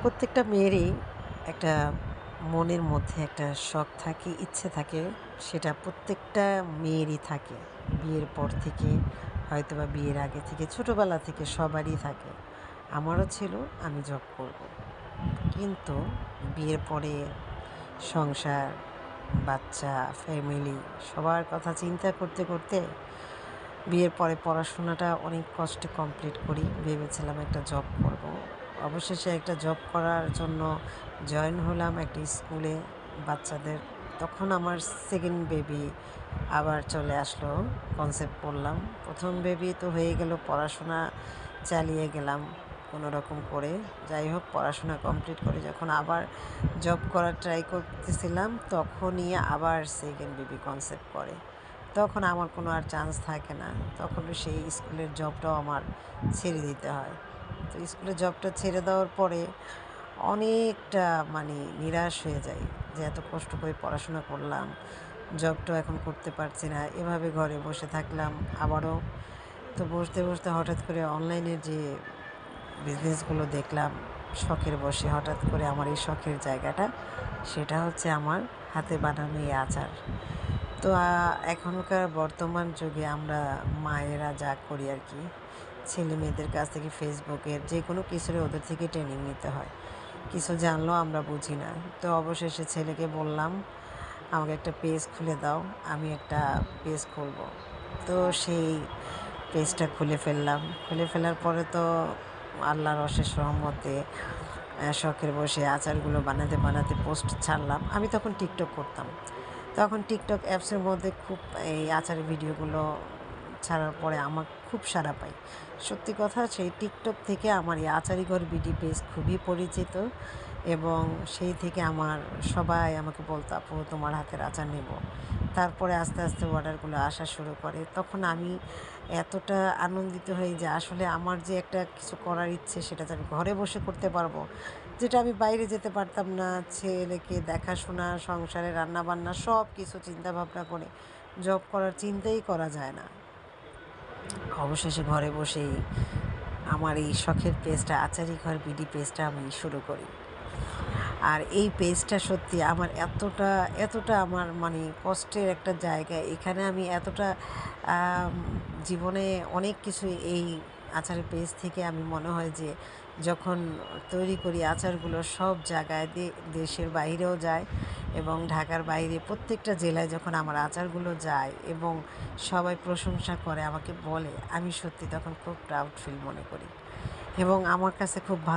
প্রত্যেকটা মেয়েরই একটা মনের মধ্যে একটা শখ থাকে, ইচ্ছে থাকে। সেটা প্রত্যেকটা মেয়েরই থাকে। বিয়ের পর থেকে হয়তোবা বিয়ের আগে থেকে ছোটোবেলা থেকে সবারই থাকে। আমারও ছিল আমি জব করব। কিন্তু বিয়ের পরে সংসার, বাচ্চা, ফ্যামিলি সবার কথা চিন্তা করতে করতে বিয়ের পরে পড়াশোনাটা অনেক কষ্টে কমপ্লিট করি। ভেবেছিলাম একটা জব করব। অবশেষে একটা জব করার জন্য জয়েন হলাম একটা স্কুলে বাচ্চাদের। তখন আমার সেকেন্ড বেবি আবার চলে আসলো। কনসেপ্ট পড়লাম। প্রথম বেবি তো হয়ে গেল, পড়াশোনা চালিয়ে গেলাম কোনো রকম করে। যাই হোক, পড়াশোনা কমপ্লিট করে যখন আবার জব করার ট্রাই করতেছিলাম, তখনই আবার সেকেন্ড বেবি কনসেপ্ট করে। তখন আমার কোনো আর চান্স থাকে না। তখন সেই স্কুলের জবটাও আমার ছেড়ে দিতে হয়। তো স্কুলের জবটা ছেড়ে দেওয়ার পরে অনেকটা নিরাশ হয়ে যাই যে এত কষ্ট করে পড়াশোনা করলাম, জবটাও এখন করতে পারছি না, এভাবে ঘরে বসে থাকলাম আবারও। তো বসতে বসতে হঠাৎ করে অনলাইনের যে বিজনেসগুলো দেখলাম, শখের বসে হঠাৎ করে আমার এই শখের জায়গাটা, সেটা হচ্ছে আমার হাতে বানানো এই আচার। তো এখনকার বর্তমান যুগে আমরা মায়েরা যা করি আর কি, ছেলে মেয়েদের কাছ থেকে ফেসবুকের যে কোনো কিছুরে ওদের থেকে ট্রেনিং নিতে হয়। কিছু জানলেও আমরা বুঝি না। তো অবশেষে ছেলেকে বললাম, আমাকে একটা পেজ খুলে দাও, আমি একটা পেজ খুলব। তো সেই পেজটা খুলে ফেললাম। খুলে ফেলার পরে তো আল্লাহর অশেষ রহমতে শখের বসে আচারগুলো বানাতে বানাতে পোস্ট ছাড়লাম। আমি তখন টিকটক করতাম। তখন টিকটক অ্যাপসের মধ্যে খুব এই আচারের ভিডিওগুলো ছাড়ার পরে আমার খুব সাড়া পাই। সত্যি কথা, সেই টিকটক থেকে আমার এই আচারিঘর বিডি পেজ খুবই পরিচিত, এবং সেই থেকে আমার সবাই আমাকে বলতো, আপু তোমার হাতের আচার নেব। তারপরে আস্তে আস্তে অর্ডারগুলো আসা শুরু করে। তখন আমি এতটা আনন্দিত হই যে আসলে আমার যে একটা কিছু করার ইচ্ছে, সেটা যে আমি ঘরে বসে করতে পারবো, যেটা আমি বাইরে যেতে পারতাম না। ছেলেকে দেখাশোনা, সংসারে রান্নাবান্না সব কিছু চিন্তাভাবনা করে জব করার চিন্তাই করা যায় না। অবশেষে ঘরে বসেই আমার এই শখের পেজটা, আচারি ঘর বিডি পেজটা আমি শুরু করি। আর এই পেজটা সত্যি আমার এতটা এতটা আমার কষ্টের একটা জায়গা। এখানে আমি এতটা আম, জীবনে অনেক কিছু এই আচারের পেজ থেকে আমি মনে হয় যে যখন তৈরি করি আচারগুলো সব জায়গায়, দেশের বাইরেও যায়, এবং ঢাকার বাইরে প্রত্যেকটা জেলায় যখন আমার আচারগুলো যায় এবং সবাই প্রশংসা করে, আমাকে বলে, আমি সত্যি তখন খুব প্রাউড ফিল মনে করি, এবং আমার কাছে খুব ভালো